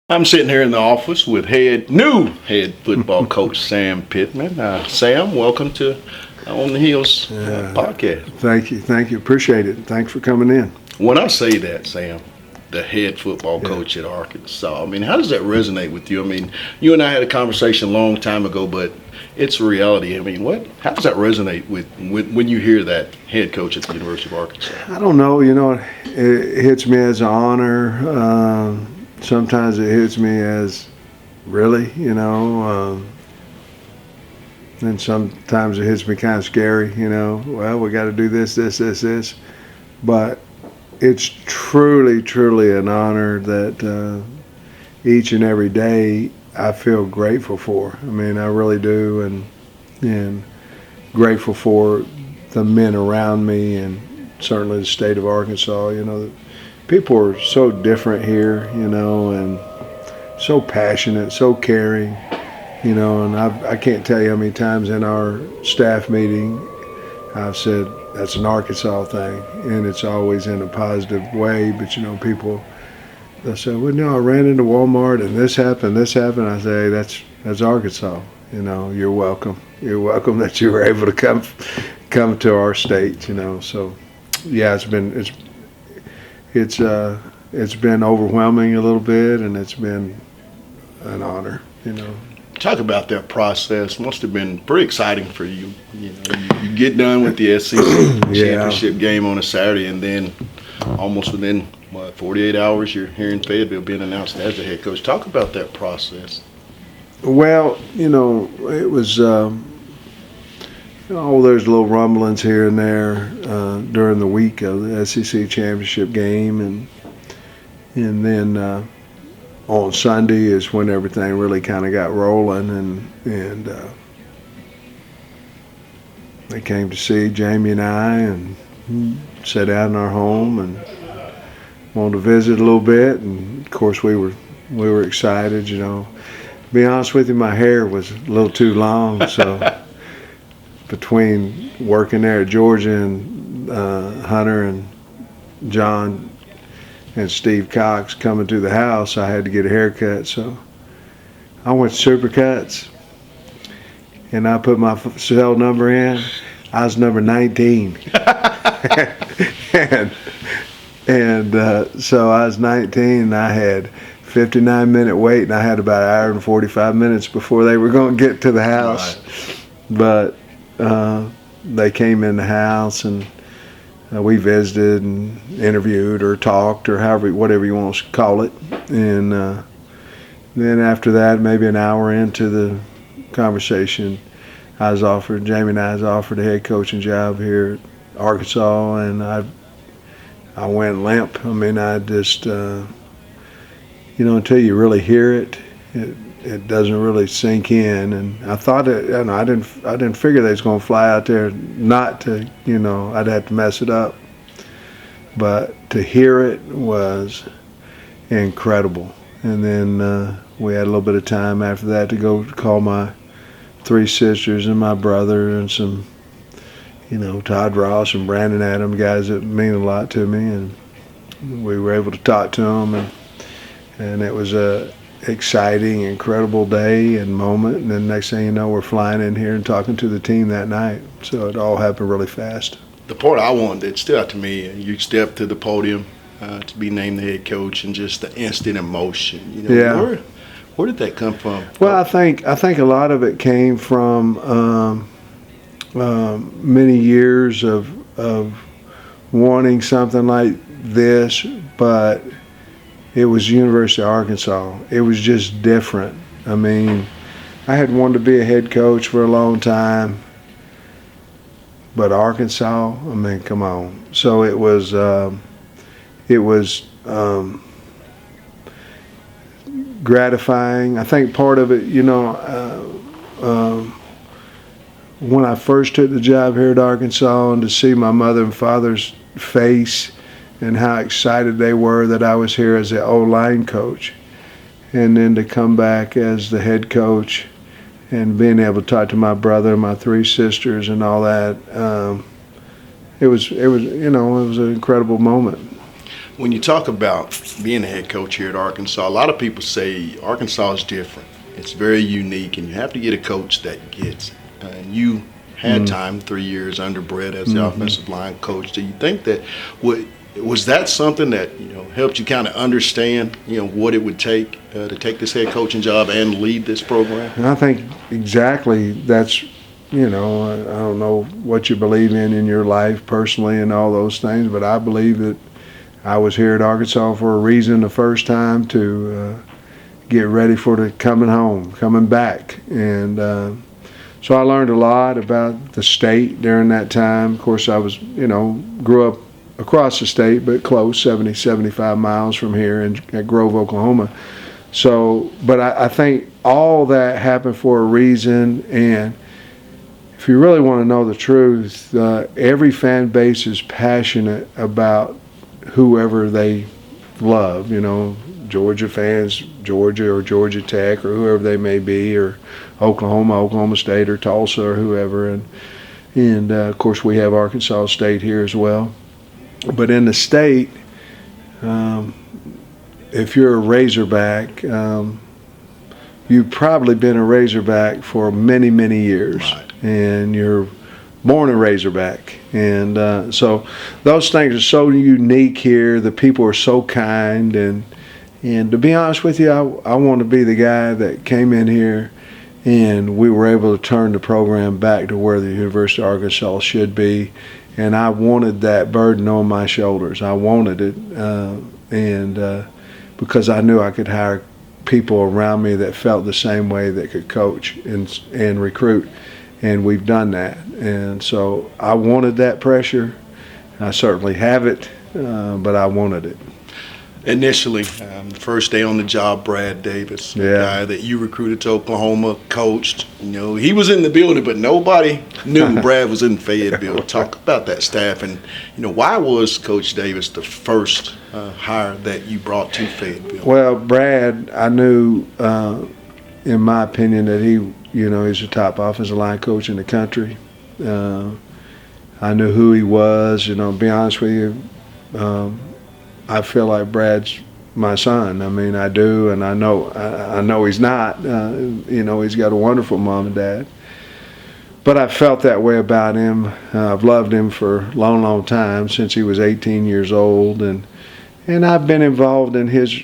I'm sitting here in the office with new head football coach Sam Pittman. Sam, welcome to On the Hills podcast. Thank you. Appreciate it. Thanks for coming in. When I say that, Sam, the head football coach at Arkansas, I mean, how does that resonate with you? I mean, you and I had a conversation a long time ago, but it's reality. I mean, how does that resonate with when you hear that head coach at the University of Arkansas? I don't know. It hits me as an honor. Sometimes it hits me as really, and sometimes it hits me kind of scary, well, we got to do this. But it's truly an honor that each and every day I feel grateful for. I mean, I really do, and grateful for the men around me and certainly the state of Arkansas, people are so different here, and so passionate, so caring, and I can't tell you how many times in our staff meeting I've said that's an Arkansas thing, and it's always in a positive way, but people, they'll say, well, no, I ran into Walmart and this happened. I say, that's Arkansas, you're welcome. You're welcome that you were able to come to our state, so yeah, it's been overwhelming a little bit, and it's been an honor, Talk about that process. Must have been pretty exciting for you. You get done with the SEC championship game on a Saturday, and then almost within 48 hours, you're here in Fayetteville being announced as the head coach. Talk about that process. Well, it was. There's little rumblings here and there during the week of the SEC championship game, and then on Sunday is when everything really kind of got rolling, and they came to see Jamie and I and sat out in our home and wanted to visit a little bit, and of course we were excited. To be honest with you, my hair was a little too long, so. Between working there at Georgia and Hunter and John and Steve Cox coming to the house, I had to get a haircut. So I went to Supercuts, and I put my cell number in. I was number 19. and so I was 19, and I had 59-minute wait, and I had about an hour and 45 minutes before they were going to get to the house. Right. But they came in the house, and we visited and interviewed or talked or whatever you want to call it. And then after that, maybe an hour into the conversation, Jamie and I was offered a head coaching job here at Arkansas, and I went limp. I mean, I just, until you really hear it it doesn't really sink in, and I thought I didn't figure they was going to fly out there not to, I'd have to mess it up, but to hear it was incredible. And then we had a little bit of time after that to go call my 3 sisters and my brother and some, Todd Ross and Brandon Adams, guys that mean a lot to me, and we were able to talk to them, and it was a exciting, incredible day and moment, and then next thing you know, we're flying in here and talking to the team that night. So it all happened really fast. The part I wanted that stood out to me, you stepped to the podium to be named the head coach, and just the instant emotion. Where did that come from? Well, I think a lot of it came from many years of wanting something like this, but it was University of Arkansas. It was just different. I mean, I had wanted to be a head coach for a long time, but Arkansas, I mean, come on. So it was gratifying. I think part of it, when I first took the job here at Arkansas, and to see my mother and father's face and how excited they were that I was here as the O-line coach, and then to come back as the head coach and being able to talk to my brother and my 3 sisters and all that, it was an incredible moment. When you talk about being a head coach here at Arkansas, a lot of people say Arkansas is different. It's very unique, and you have to get a coach that gets it. And you had time, 3 years under Brett as the offensive line coach. Do you think that was that something that helped you kind of understand what it would take to take this head coaching job and lead this program? And I think exactly that's I don't know what you believe in your life personally and all those things, but I believe that I was here at Arkansas for a reason the first time, to get ready for the coming back. And so I learned a lot about the state during that time. Of course, I was, grew up across the state, but close, 70, 75 miles from here at Grove, Oklahoma. So, but I think all that happened for a reason. And if you really want to know the truth, every fan base is passionate about whoever they love, Georgia fans, Georgia or Georgia Tech or whoever they may be, or Oklahoma State or Tulsa or whoever. And of course we have Arkansas State here as well. But in the state, if you're a Razorback, you've probably been a Razorback for many, many years. Right. And you're born a Razorback. And so those things are so unique here. The people are so kind. And to be honest with you, I want to be the guy that came in here and we were able to turn the program back to where the University of Arkansas should be. And I wanted that burden on my shoulders. I wanted it. Because I knew I could hire people around me that felt the same way, that could coach and recruit. And we've done that. And so I wanted that pressure. I certainly have it, but I wanted it. Initially, the first day on the job, Brad Davis, the guy that you recruited to Oklahoma, coached, he was in the building, but nobody knew Brad was in Fayetteville. Talk about that staff, and why was Coach Davis the first hire that you brought to Fayetteville? Well, Brad, I knew, in my opinion, that he's the top offensive line coach in the country. I knew who he was. To be honest with you, I feel like Brad's my son. I mean, I do, and I know he's not. He's got a wonderful mom and dad. But I felt that way about him. I've loved him for a long, long time, since he was 18 years old, and I've been involved in his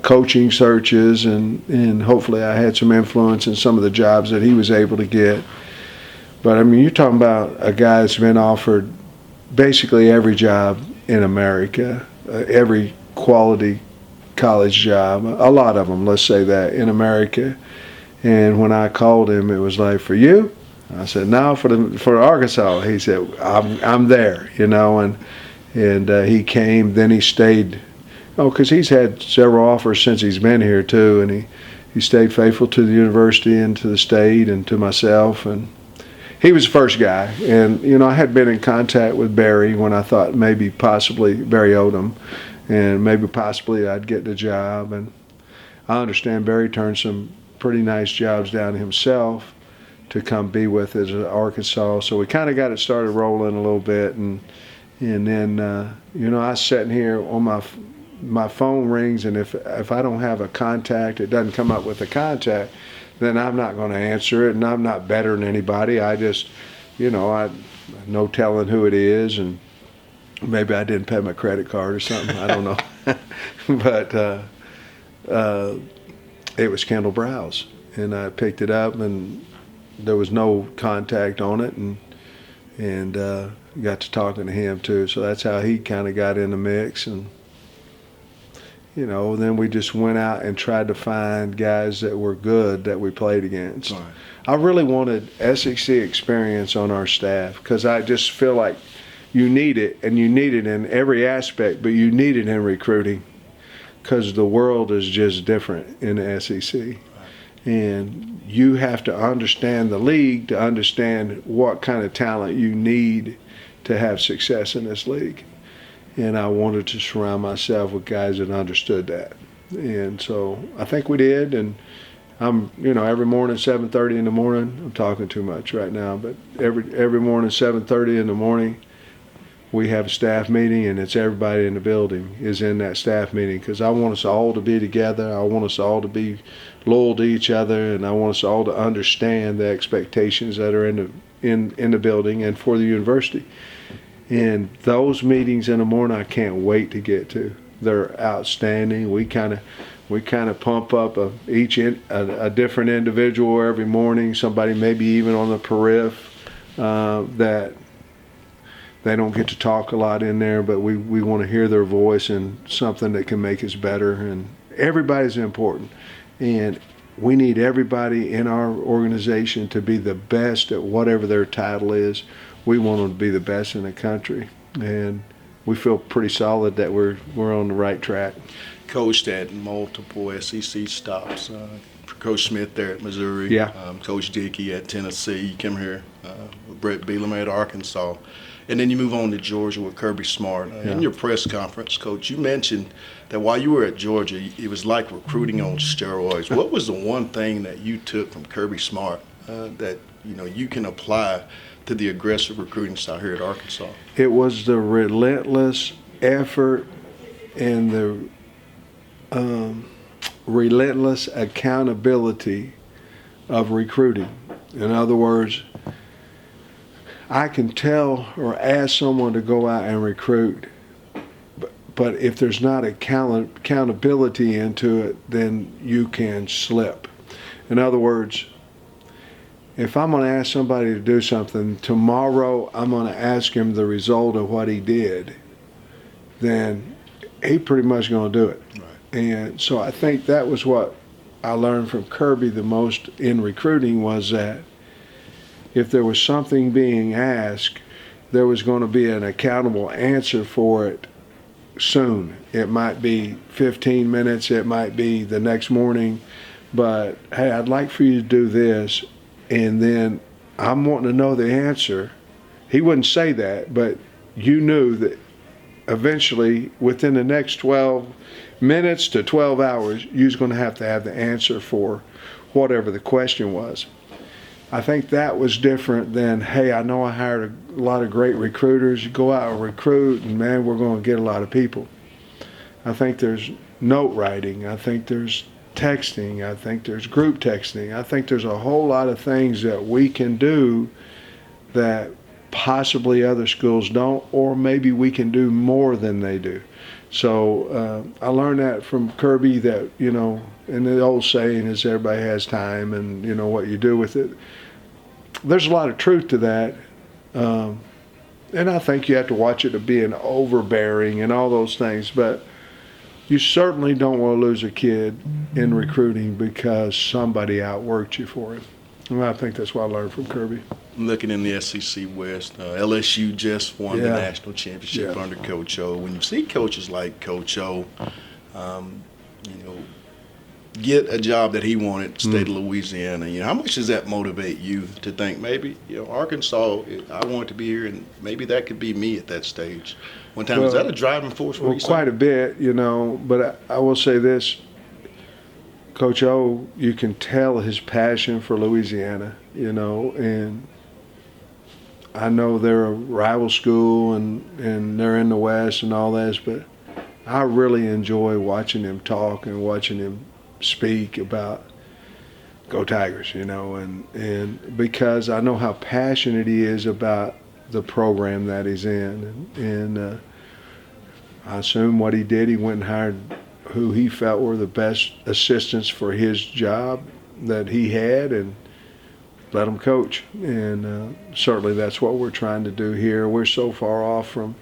coaching searches, and hopefully I had some influence in some of the jobs that he was able to get. But I mean, you're talking about a guy that's been offered basically every job in America, every quality college job, a lot of them, let's say that, in America. And when I called him, it was like, for you? I said, no, for Arkansas. He said, I'm there, and he came. Then he stayed, because he's had several offers since he's been here too, and he stayed faithful to the university and to the state and to myself. And he was the first guy. And, I had been in contact with Barry when I thought maybe possibly Barry Odom, and maybe possibly I'd get the job. And I understand Barry turned some pretty nice jobs down himself to come be with us at Arkansas. So we kind of got it started rolling a little bit. And then, I was sitting here on my phone rings, and if I don't have a contact, it doesn't come up with a contact, then I'm not going to answer it, and I'm not better than anybody. I just, I no telling who it is, and maybe I didn't pay my credit card or something. I don't know. But it was Kendall Browse, and I picked it up, and there was no contact on it, and got to talking to him too. So that's how he kind of got in the mix. And then we just went out and tried to find guys that were good that we played against. Right. I really wanted SEC experience on our staff, because I just feel like you need it, and you need it in every aspect, but you need it in recruiting, because the world is just different in the SEC. Right. And you have to understand the league to understand what kind of talent you need to have success in this league. And I wanted to surround myself with guys that understood that. And so I think we did. And I'm, every morning, 7:30 in the morning, I'm talking too much right now, but every morning, 7:30 in the morning, we have a staff meeting, and it's everybody in the building is in that staff meeting, because I want us all to be together. I want us all to be loyal to each other, and I want us all to understand the expectations that are in the building and for the university. And those meetings in the morning, I can't wait to get to. They're outstanding. We kind of pump up a different individual every morning. Somebody maybe even on the periph that they don't get to talk a lot in there, but we want to hear their voice and something that can make us better. And everybody's important. And we need everybody in our organization to be the best at whatever their title is. We want them to be the best in the country. And we feel pretty solid that we're on the right track. Coached at multiple SEC stops. Coach Smith there at Missouri. Yeah. Coach Dickey at Tennessee. You came here with Brett Bielema at Arkansas. And then you move on to Georgia with Kirby Smart. In your press conference, Coach, you mentioned that while you were at Georgia, it was like recruiting on steroids. What was the one thing that you took from Kirby Smart that you can apply to the aggressive recruiting style here at Arkansas? It was the relentless effort and the relentless accountability of recruiting. In other words, I can tell or ask someone to go out and recruit, but if there's not accountability into it, then you can slip. In other words, if I'm going to ask somebody to do something, tomorrow I'm going to ask him the result of what he did, then he pretty much going to do it. Right. And so I think that was what I learned from Kirby the most in recruiting, was that if there was something being asked, there was going to be an accountable answer for it soon. It might be 15 minutes, it might be the next morning, but hey, I'd like for you to do this, and then I'm wanting to know the answer. He wouldn't say that, but you knew that eventually within the next 12 minutes to 12 hours, you was going to have the answer for whatever the question was. I think that was different than, hey, I know I hired a lot of great recruiters. You go out and recruit, and man, we're going to get a lot of people. I think there's note writing. I think there's texting. I think there's group texting. I think there's a whole lot of things that we can do that possibly other schools don't, or maybe we can do more than they do. So I learned that from Kirby, that, and the old saying is everybody has time, and what you do with it. There's a lot of truth to that. And I think you have to watch it to being overbearing and all those things, but you certainly don't want to lose a kid in recruiting because somebody outworked you for it. And I think that's what I learned from Kirby. Looking in the SEC West, LSU just won the national championship under Coach O. When you see coaches like Coach O, get a job that he wanted in the state of Louisiana, how much does that motivate you to think maybe, Arkansas, I want to be here, and maybe that could be me at that stage? One time, is that a driving force for you? Quite a bit, but I will say this. Coach O, you can tell his passion for Louisiana, and I know they're a rival school and they're in the West and all this, but I really enjoy watching him talk and watching him speak about Go Tigers, and because I know how passionate he is about the program that he's in, and I assume what he did, he went and hired who he felt were the best assistants for his job that he had, and let them coach. And certainly that's what we're trying to do here. We're so far off from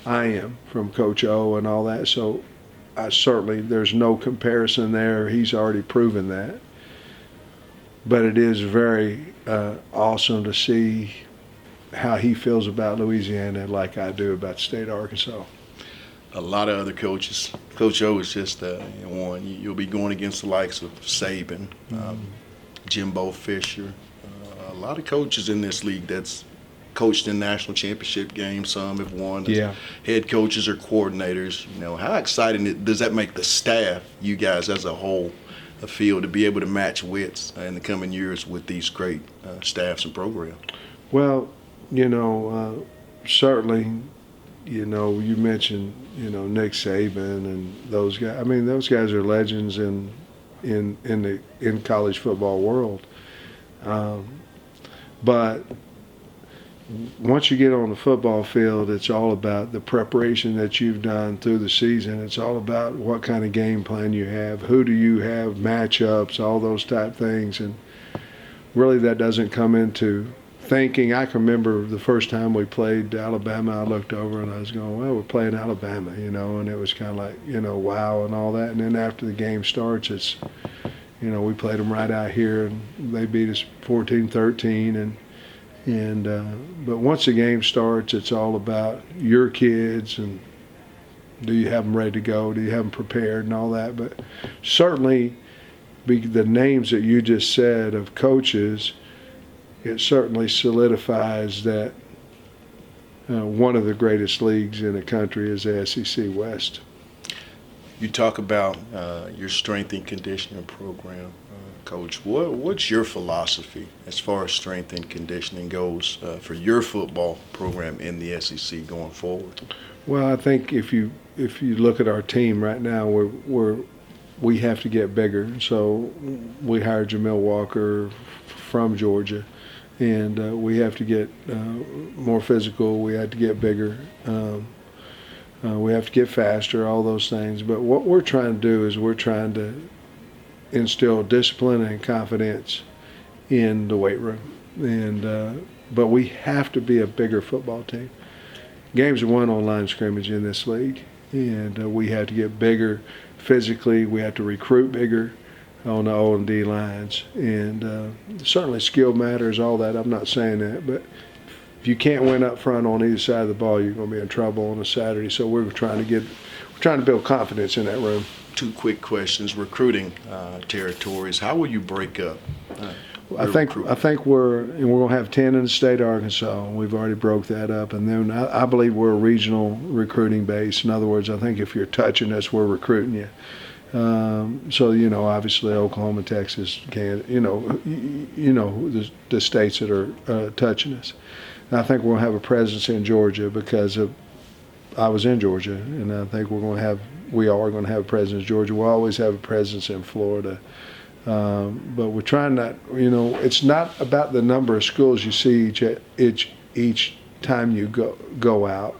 Coach O and all that, so there's no comparison there. He's already proven that. But it is very awesome to see how he feels about Louisiana like I do about the state of Arkansas. A lot of other coaches. Coach O is just one. You'll be going against the likes of Saban, Jimbo Fisher, a lot of coaches in this league that's coached in national championship games. Some have won as head coaches or coordinators. How exciting does that make the staff, you guys as a whole, feel to be able to match wits in the coming years with these great staffs and programs? Well, certainly, you mentioned, Nick Saban and those guys. I mean, those guys are legends in college football world. But once you get on the football field, it's all about the preparation that you've done through the season. It's all about what kind of game plan you have, who do you have, matchups, all those type things. And really that doesn't come into thinking. I can remember the first time we played Alabama, I looked over and I was going, well, we're playing Alabama, and it was kind of like, wow and all that. And then after the game starts, it's, we played them right out here and they beat us 14-13 but once the game starts, it's all about your kids and do you have them ready to go? Do you have them prepared and all that? But certainly the names that you just said of coaches, it certainly solidifies that one of the greatest leagues in the country is the SEC West. You talk about your strength and conditioning program, Coach. What's your philosophy as far as strength and conditioning goes for your football program in the SEC going forward? Well, I think if you look at our team right now, we have to get bigger. So we hired Jamil Walker from Georgia, and we have to get more physical. We have to get bigger. We have to get faster, all those things. But what we're trying to do is we're trying to instill discipline and confidence in the weight room. But we have to be a bigger football team. Games are won on line scrimmage in this league, and we have to get bigger physically. We have to recruit bigger on the O and D lines. And certainly skill matters, all that. I'm not saying that, but if you can't win up front on either side of the ball, you're going to be in trouble on a Saturday. So we're trying to build confidence in that room. Two quick questions. Recruiting territories. How will you break up? I think we're going to have 10 in the state of Arkansas. We've already broke that up, and then I believe we're a regional recruiting base. In other words, I think if you're touching us, we're recruiting you. So obviously Oklahoma, Texas, the states that are touching us. And I think we'll have a presence in Georgia because I was in Georgia, and I think we are going to have a presence in Georgia. We'll always have a presence in Florida. But we're trying not, it's not about the number of schools you see each time you go out.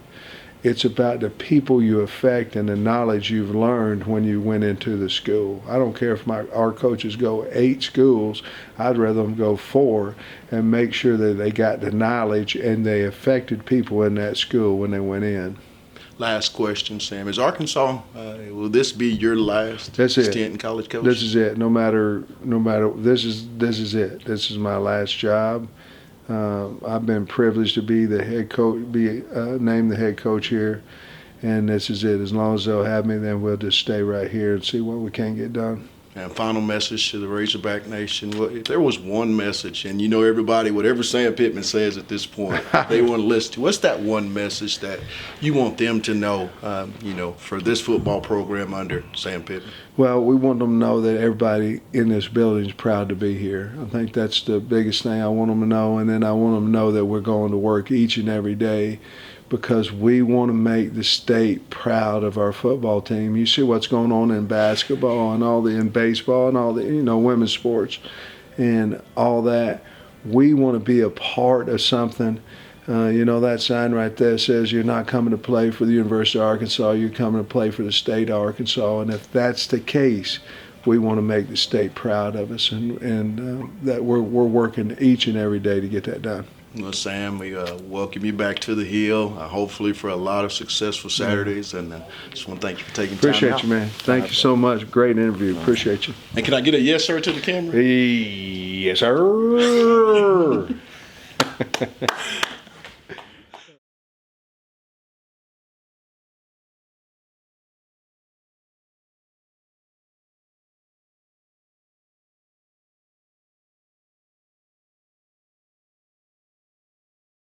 It's about the people you affect and the knowledge you've learned when you went into the school. I don't care if our coaches go 8 schools. I'd rather them go 4 and make sure that they got the knowledge and they affected people in that school when they went in. Last question, Sam. Is Arkansas, will this be your last stint in college coaching? This is it. No matter, this is it. This is my last job. I've been privileged to be the head coach, named the head coach here, and this is it. As long as they'll have me, then we'll just stay right here and see what we can get done. And final message to the Razorback Nation. If there was one message, and everybody, whatever Sam Pittman says at this point, they want to listen to, what's that one message that you want them to know, for this football program under Sam Pittman? Well, we want them to know that everybody in this building is proud to be here. I think that's the biggest thing I want them to know, and then I want them to know that we're going to work each and every day because we want to make the state proud of our football team. You see what's going on in basketball and in baseball and all the women's sports and all that. We want to be a part of something. That sign right there says you're not coming to play for the University of Arkansas, you're coming to play for the state of Arkansas. And if that's the case, we want to make the state proud of us, and that we're working each and every day to get that done. Well, Sam, we welcome you back to the Hill, hopefully for a lot of successful Saturdays, and just want to thank you for taking time out. Appreciate you, man. Thank you so much. Great interview. Appreciate you. And can I get a yes, sir, to the camera? Yes, sir.